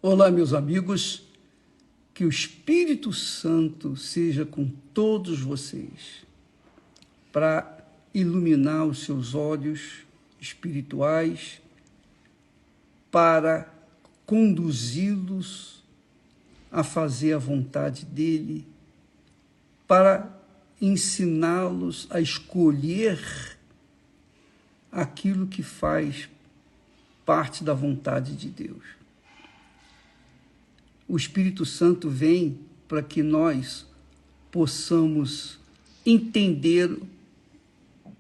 Olá, meus amigos, que o Espírito Santo seja com todos vocês, para iluminar os seus olhos espirituais, para conduzi-los a fazer a vontade dele, para ensiná-los a escolher aquilo que faz parte da vontade de Deus. O Espírito Santo vem para que nós possamos entender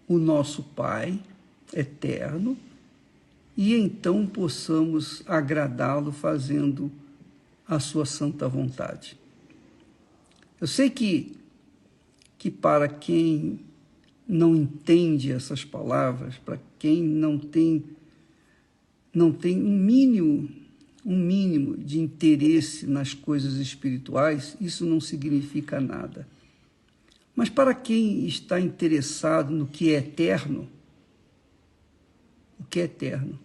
o nosso Pai eterno e então possamos agradá-lo fazendo a sua santa vontade. Eu sei que para quem não entende essas palavras, para quem não tem um mínimo de interesse nas coisas espirituais, isso não significa nada. Mas para quem está interessado no que é eterno, o que é eterno?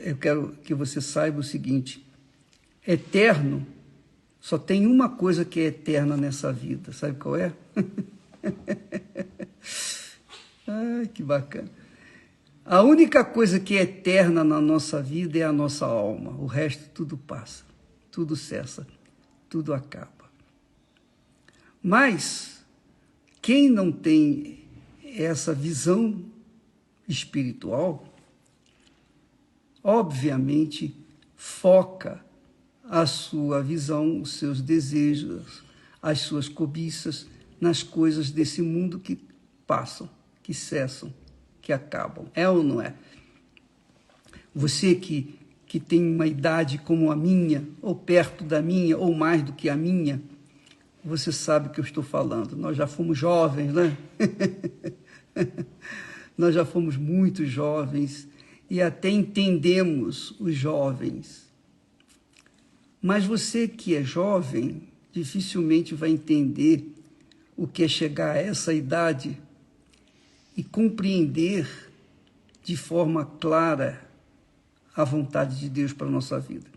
Eu quero que você saiba o seguinte: eterno, só tem uma coisa que é eterna nessa vida. Sabe qual é? Ai, que bacana. A única coisa que é eterna na nossa vida é a nossa alma. O resto tudo passa, tudo cessa, tudo acaba. Mas quem não tem essa visão espiritual, obviamente foca a sua visão, os seus desejos, as suas cobiças nas coisas desse mundo que passam, que cessam, que acabam. É ou não é? Você que tem uma idade como a minha, ou perto da minha, ou mais do que a minha, você sabe o que eu estou falando. Nós já fomos jovens, né? Nós já fomos muito jovens e até entendemos os jovens. Mas você que é jovem, dificilmente vai entender o que é chegar a essa idade e compreender de forma clara a vontade de Deus para a nossa vida.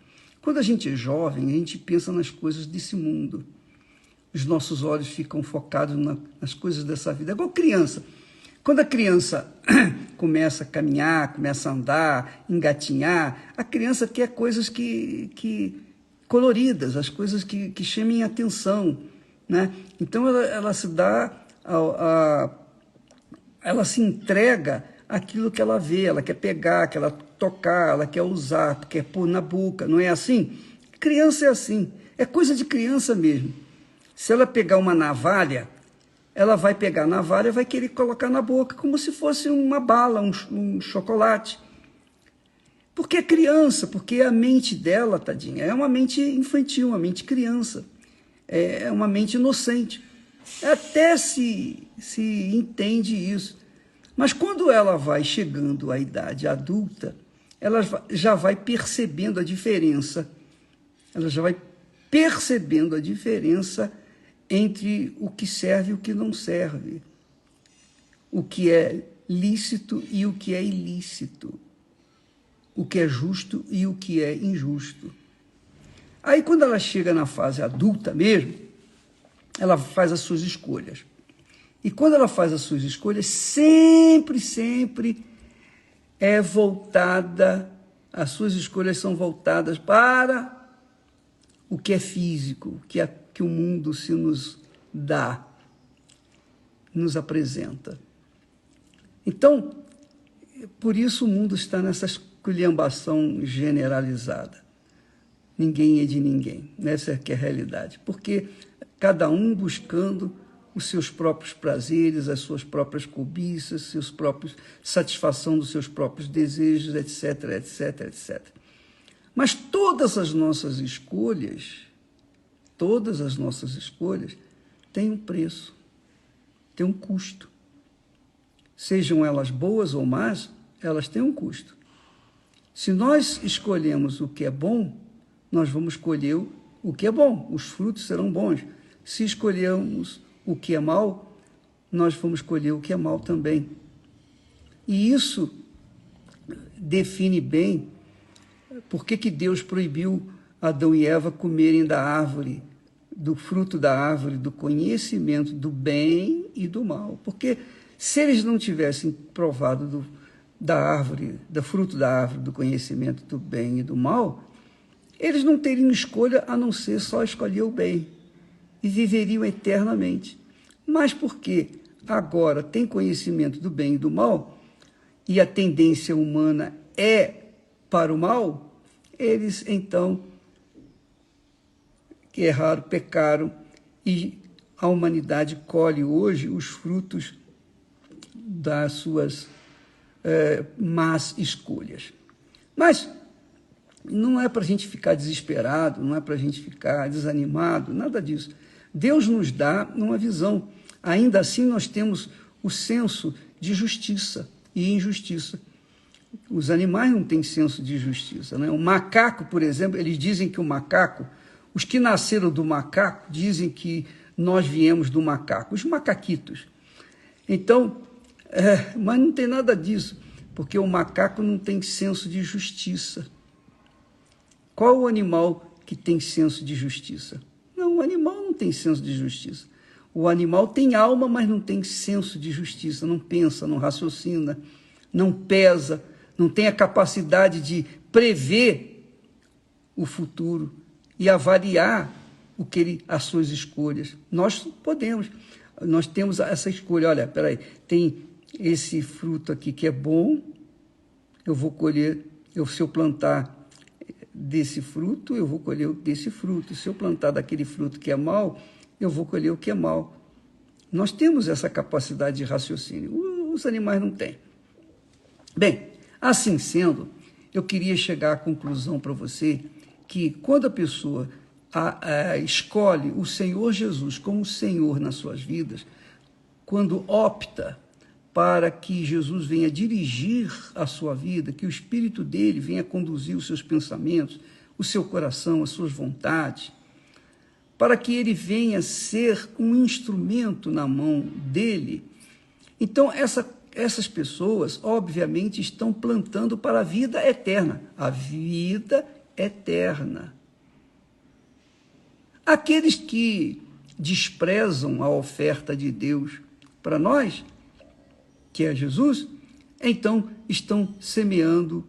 Quando a gente é jovem, a gente pensa nas coisas desse mundo. Os nossos olhos ficam focados nas coisas dessa vida. É igual criança. Quando a criança começa a caminhar, começa a andar, engatinhar, a criança quer coisas que coloridas, as coisas que chamem a atenção, né? Então ela se dá ela se entrega àquilo que ela vê, ela quer pegar, quer tocar, ela quer usar, quer pôr na boca, não é assim? Criança é assim, é coisa de criança mesmo. Se ela pegar uma navalha, ela vai pegar a navalha e vai querer colocar na boca, como se fosse uma bala, um chocolate. Porque é criança, porque a mente dela, tadinha, é uma mente infantil, uma mente criança, é uma mente inocente. Até se entende isso. Mas quando ela vai chegando à idade adulta, ela já vai percebendo a diferença. Ela já vai percebendo a diferença entre o que serve e o que não serve. O que é lícito e o que é ilícito. O que é justo e o que é injusto. Aí, quando ela chega na fase adulta mesmo, ela faz as suas escolhas. E quando ela faz as suas escolhas, sempre é voltada, as suas escolhas são voltadas para o que é físico, que o mundo se nos dá, nos apresenta. Então, por isso o mundo está nessa esculhambação generalizada. Ninguém é de ninguém, essa é que é a realidade. Porque cada um buscando os seus próprios prazeres, as suas próprias cobiças, satisfação dos seus próprios desejos, etc. Mas todas as nossas escolhas têm um preço, têm um custo. Sejam elas boas ou más, elas têm um custo. Se nós escolhemos o que é bom, nós vamos colher o que é bom, os frutos serão bons. Se escolhermos o que é mal, nós vamos colher o que é mal também. E isso define bem Por que que Deus proibiu Adão e Eva comerem da árvore, do fruto da árvore, do conhecimento do bem e do mal? Porque se eles não tivessem provado da árvore, do fruto da árvore, do conhecimento do bem e do mal, eles não teriam escolha a não ser só escolher o bem e viveriam eternamente. Mas porque agora tem conhecimento do bem e do mal, e a tendência humana é para o mal, eles então erraram, pecaram, e a humanidade colhe hoje os frutos das suas más escolhas. Mas não é para a gente ficar desesperado, não é para a gente ficar desanimado, nada disso. Deus nos dá uma visão. Ainda assim, nós temos o senso de justiça e injustiça. Os animais não têm senso de justiça, né? O macaco, por exemplo, eles dizem que o macaco, os que nasceram do macaco, dizem que nós viemos do macaco, os macaquitos. Então, mas não tem nada disso, porque o macaco não tem senso de justiça. Qual o animal que tem senso de justiça? Não, o animal não tem senso de justiça. O animal tem alma, mas não tem senso de justiça, não pensa, não raciocina, não pesa, não tem a capacidade de prever o futuro e avaliar as suas escolhas. Nós podemos, nós temos essa escolha. Olha, peraí, tem esse fruto aqui que é bom, eu vou colher, se eu plantar desse fruto, eu vou colher desse fruto. Se eu plantar daquele fruto que é mau, eu vou colher o que é mau. Nós temos essa capacidade de raciocínio, os animais não têm. Bem, assim sendo, eu queria chegar à conclusão para você que quando a pessoa escolhe o Senhor Jesus como Senhor nas suas vidas, quando opta para que Jesus venha dirigir a sua vida, que o Espírito dele venha conduzir os seus pensamentos, o seu coração, as suas vontades, para que ele venha ser um instrumento na mão dele. Então, essas pessoas, obviamente, estão plantando para a vida eterna. A vida eterna. Aqueles que desprezam a oferta de Deus para nós, que é Jesus, então estão semeando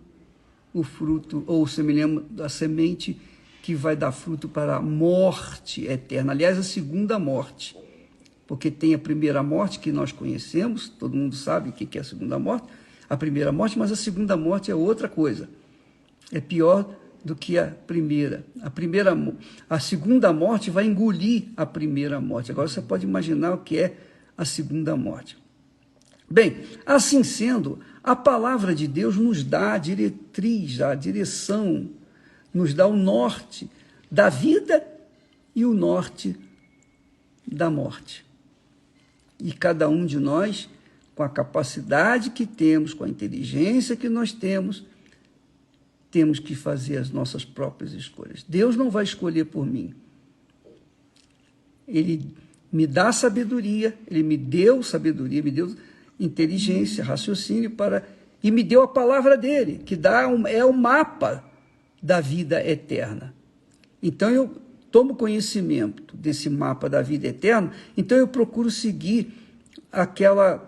o fruto, ou semeando a semente que vai dar fruto para a morte eterna. Aliás, a segunda morte, porque tem a primeira morte que nós conhecemos, todo mundo sabe o que é a segunda morte, a primeira morte, mas a segunda morte é outra coisa. É pior do que a primeira. A segunda morte vai engolir a primeira morte. Agora você pode imaginar o que é a segunda morte. Bem, assim sendo, a palavra de Deus nos dá a diretriz, a direção, nos dá o norte da vida e o norte da morte. E cada um de nós, com a capacidade que temos, com a inteligência que nós temos que fazer as nossas próprias escolhas. Deus não vai escolher por mim. Ele me dá sabedoria, ele me deu sabedoria, me deu inteligência, raciocínio e me deu a palavra dele, que é o mapa da vida eterna. Então eu tomo conhecimento desse mapa da vida eterna, então eu procuro seguir aquela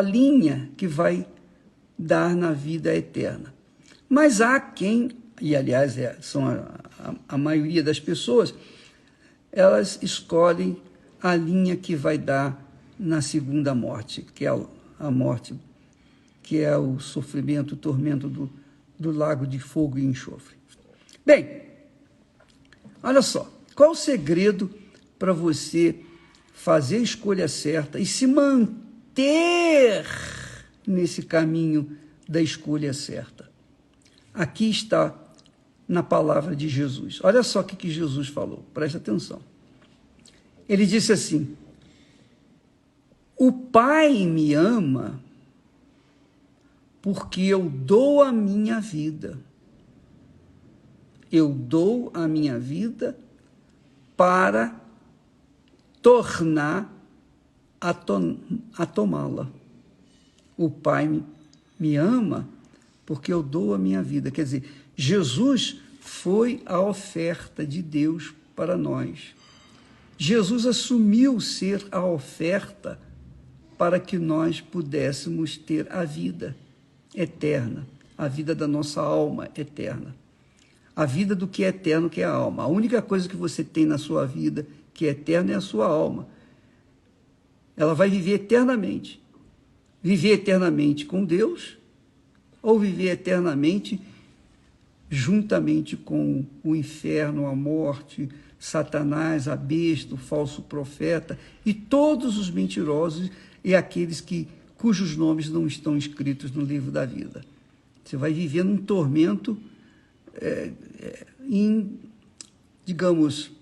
linha que vai dar na vida eterna. Mas há quem, e aliás são a maioria das pessoas, elas escolhem a linha que vai dar na segunda morte, que é a morte, que é o sofrimento, o tormento do lago de fogo e enxofre. Bem, olha só, qual o segredo para você fazer a escolha certa e se manter nesse caminho da escolha certa? Aqui está na palavra de Jesus. Olha só o que Jesus falou, presta atenção. Ele disse assim: o Pai me ama porque eu dou a minha vida. Eu dou a minha vida para tornar a tomá-la. O Pai me ama porque eu dou a minha vida. Quer dizer, Jesus foi a oferta de Deus para nós. Jesus assumiu ser a oferta para que nós pudéssemos ter a vida eterna, a vida da nossa alma eterna. A vida do que é eterno, que é a alma. A única coisa que você tem na sua vida que é eterna é a sua alma. Ela vai viver eternamente. Viver eternamente com Deus ou viver eternamente juntamente com o inferno, a morte, Satanás, a besta, o falso profeta e todos os mentirosos e aqueles cujos nomes não estão escritos no livro da vida. Você vai viver num tormento, digamos,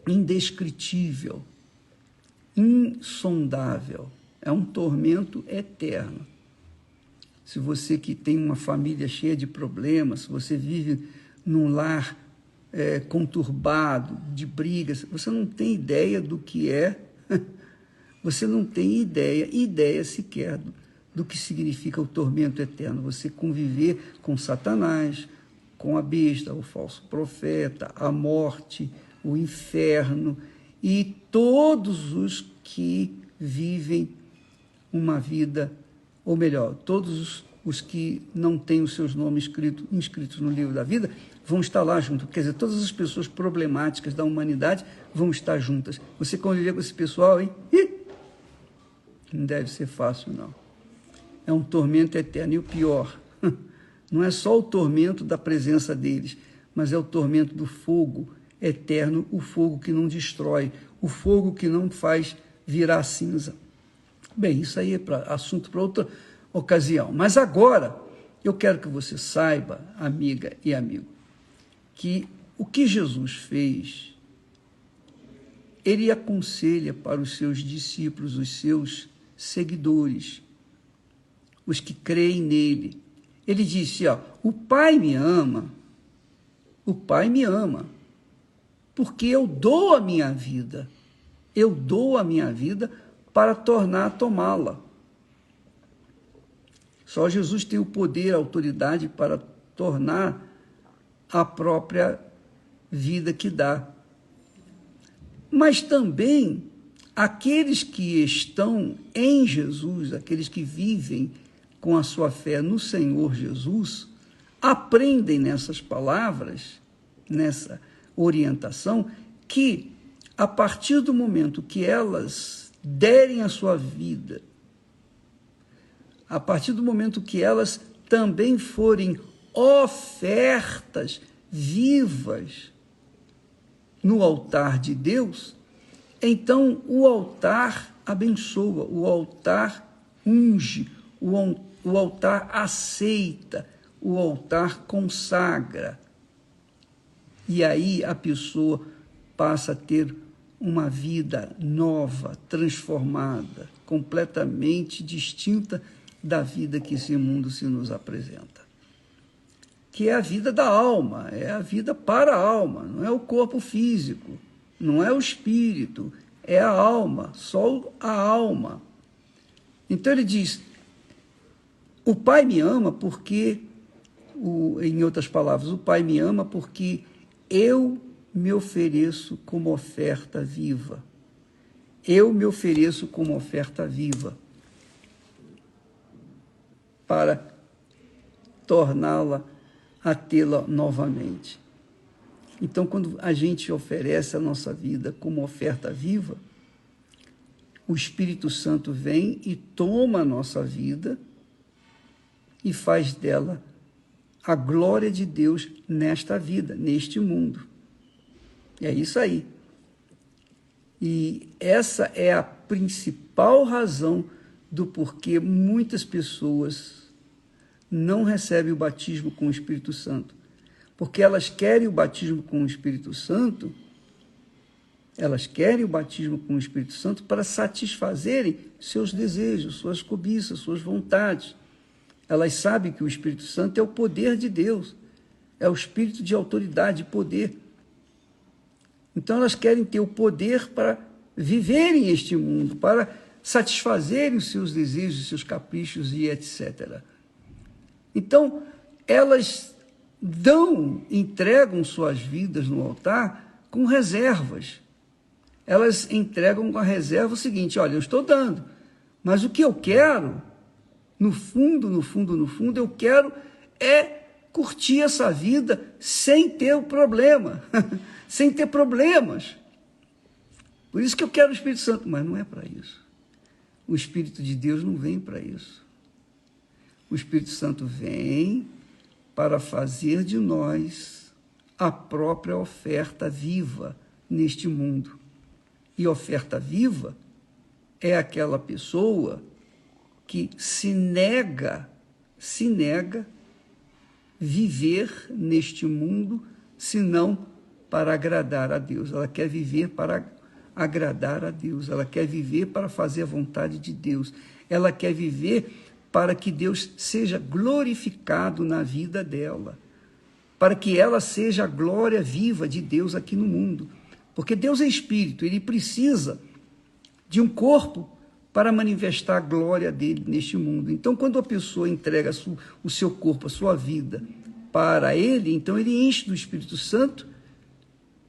indescritível, insondável. É um tormento eterno. Se você que tem uma família cheia de problemas, se você vive num lar conturbado, de brigas, você não tem ideia do que é, você não tem ideia sequer do que significa o tormento eterno. Você conviver com Satanás, com a besta, o falso profeta, a morte, o inferno e todos os que vivem uma vida, ou melhor, todos os que não têm os seus nomes inscritos no livro da vida, vão estar lá junto. Quer dizer, todas as pessoas problemáticas da humanidade vão estar juntas. Você conviver com esse pessoal, hein? Não deve ser fácil, não. É um tormento eterno. E o pior, não é só o tormento da presença deles, mas é o tormento do fogo eterno, o fogo que não destrói, o fogo que não faz virar cinza. Bem, isso aí é assunto para outra ocasião. Mas agora, eu quero que você saiba, amiga e amigo, que o que Jesus fez, ele aconselha para os seus discípulos, os seus seguidores, os que creem nele. Ele disse, o Pai me ama, porque eu dou a minha vida para tornar a tomá-la. Só Jesus tem o poder, a autoridade para tornar a própria vida que dá. Mas também aqueles que estão em Jesus, aqueles que vivem com a sua fé no Senhor Jesus, aprendem nessas palavras, nessa orientação, que a partir do momento que elas derem a sua vida, a partir do momento que elas também forem ofertas vivas no altar de Deus, então o altar abençoa, o altar unge, o altar aceita, o altar consagra. E aí a pessoa passa a ter uma vida nova, transformada, completamente distinta da vida que esse mundo se nos apresenta. Que é a vida da alma, é a vida para a alma, não é o corpo físico, não é o espírito, é a alma, só a alma. Então ele diz, o Pai me ama porque, em outras palavras, o Pai me ama porque eu me ofereço como oferta viva. Eu me ofereço como oferta viva para torná-la a tê-la novamente. Então, quando a gente oferece a nossa vida como oferta viva, o Espírito Santo vem e toma a nossa vida e faz dela a glória de Deus nesta vida, neste mundo. É isso aí. E essa é a principal razão do porquê muitas pessoas não recebem o batismo com o Espírito Santo. Porque elas querem o batismo com o Espírito Santo, para satisfazerem seus desejos, suas cobiças, suas vontades. Elas sabem que o Espírito Santo é o poder de Deus, é o Espírito de autoridade e poder. Então elas querem ter o poder para viverem este mundo, para satisfazerem os seus desejos, seus caprichos e etc. Então, elas entregam suas vidas no altar com reservas. Elas entregam com a reserva o seguinte: olha, eu estou dando, mas o que eu quero, no fundo, eu quero curtir essa vida sem ter o problema, sem ter problemas. Por isso que eu quero o Espírito Santo, mas não é para isso. O Espírito de Deus não vem para isso. O Espírito Santo vem para fazer de nós a própria oferta viva neste mundo. E oferta viva é aquela pessoa que se nega viver neste mundo, senão para agradar a Deus. Ela quer viver para agradar a Deus, ela quer viver para fazer a vontade de Deus, ela quer viver para que Deus seja glorificado na vida dela, para que ela seja a glória viva de Deus aqui no mundo. Porque Deus é Espírito, Ele precisa de um corpo para manifestar a glória dele neste mundo. Então, quando a pessoa entrega o seu corpo, a sua vida para Ele, então Ele enche do Espírito Santo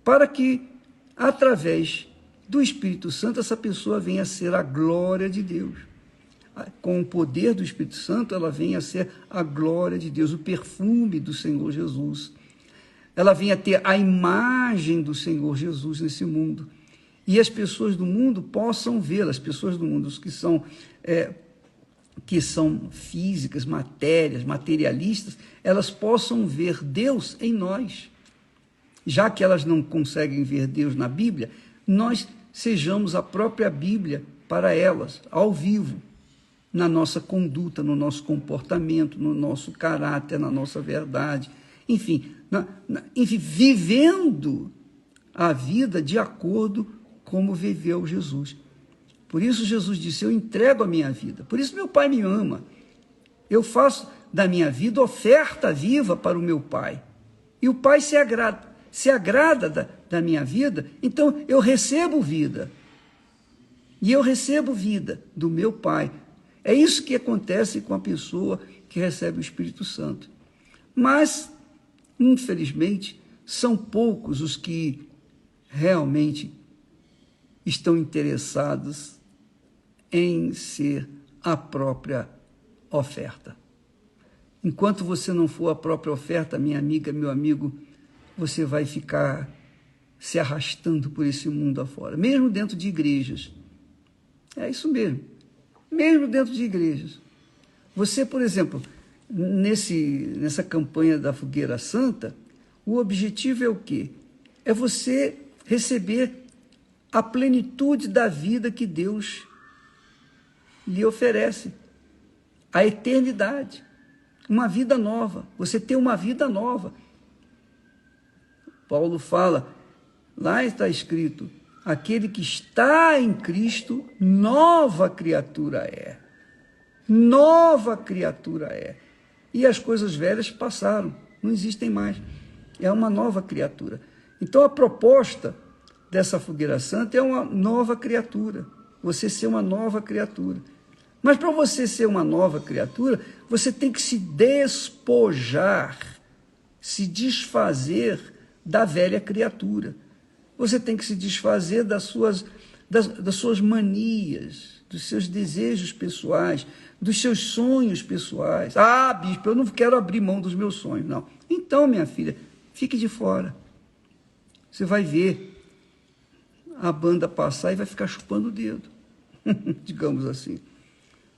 para que, através do Espírito Santo, essa pessoa venha a ser a glória de Deus. Com o poder do Espírito Santo, ela vem a ser a glória de Deus, o perfume do Senhor Jesus. Ela vem a ter a imagem do Senhor Jesus nesse mundo. E as pessoas do mundo possam vê-la, as pessoas do mundo que são físicas, materialistas, elas possam ver Deus em nós. Já que elas não conseguem ver Deus na Bíblia, nós sejamos a própria Bíblia para elas, ao vivo, na nossa conduta, no nosso comportamento, no nosso caráter, na nossa verdade, enfim, vivendo a vida de acordo como viveu Jesus. Por isso Jesus disse: eu entrego a minha vida. Por isso meu Pai me ama. Eu faço da minha vida oferta viva para o meu Pai. E o Pai se agrada da minha vida, então eu recebo vida. E eu recebo vida do meu Pai. É isso que acontece com a pessoa que recebe o Espírito Santo. Mas, infelizmente, são poucos os que realmente estão interessados em ser a própria oferta. Enquanto você não for a própria oferta, minha amiga, meu amigo, você vai ficar se arrastando por esse mundo afora, mesmo dentro de igrejas. É isso mesmo. Mesmo dentro de igrejas. Você, por exemplo, nessa campanha da Fogueira Santa, o objetivo é o quê? É você receber a plenitude da vida que Deus lhe oferece, a eternidade, uma vida nova, você ter uma vida nova. Paulo fala, lá está escrito: aquele que está em Cristo, nova criatura é. Nova criatura é. E as coisas velhas passaram, não existem mais. É uma nova criatura. Então a proposta dessa Fogueira Santa é uma nova criatura. Você ser uma nova criatura. Mas para você ser uma nova criatura, você tem que se despojar, se desfazer da velha criatura. Você tem que se desfazer das suas manias, dos seus desejos pessoais, dos seus sonhos pessoais. Ah, bispo, eu não quero abrir mão dos meus sonhos, não. Então, minha filha, fique de fora. Você vai ver a banda passar e vai ficar chupando o dedo, digamos assim.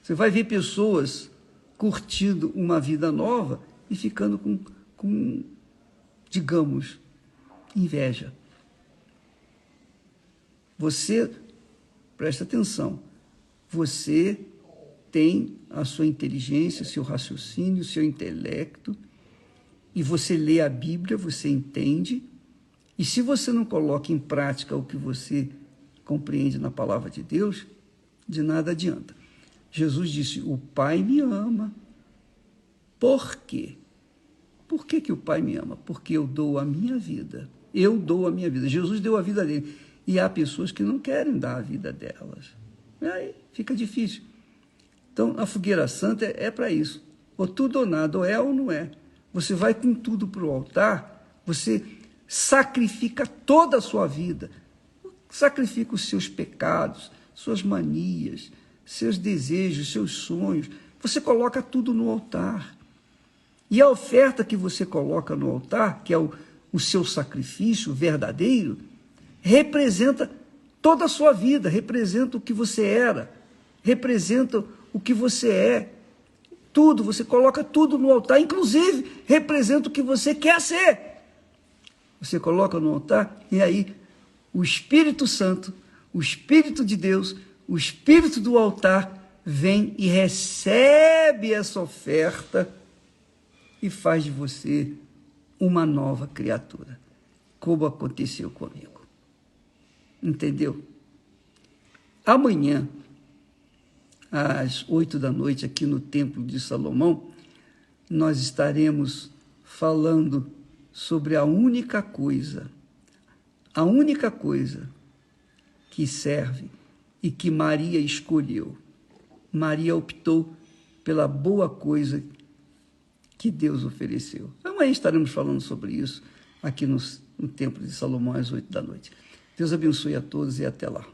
Você vai ver pessoas curtindo uma vida nova e ficando com digamos, inveja. Você, presta atenção, você tem a sua inteligência, seu raciocínio, seu intelecto, e você lê a Bíblia, você entende, e se você não coloca em prática o que você compreende na palavra de Deus, de nada adianta. Jesus disse: o Pai me ama. Por quê? Por que o Pai me ama? Porque eu dou a minha vida. Eu dou a minha vida. Jesus deu a vida dele. E há pessoas que não querem dar a vida delas. E aí fica difícil. Então, a Fogueira Santa é para isso. ou tudo ou nada, ou é ou não é. Você vai com tudo para o altar, você sacrifica toda a sua vida, sacrifica os seus pecados, suas manias, seus desejos, seus sonhos, você coloca tudo no altar. E a oferta que você coloca no altar, que é o seu sacrifício verdadeiro, representa toda a sua vida, representa o que você era, representa o que você é. Tudo, você coloca tudo no altar, inclusive representa o que você quer ser. Você coloca no altar e aí o Espírito Santo, o Espírito de Deus, o Espírito do altar vem e recebe essa oferta e faz de você uma nova criatura, como aconteceu comigo. Entendeu? Amanhã, às 8 da noite, aqui no Templo de Salomão, nós estaremos falando sobre a única coisa que serve e que Maria escolheu. Maria optou pela boa coisa que Deus ofereceu. Amanhã estaremos falando sobre isso aqui no Templo de Salomão às 8 da noite. Deus abençoe a todos e até lá.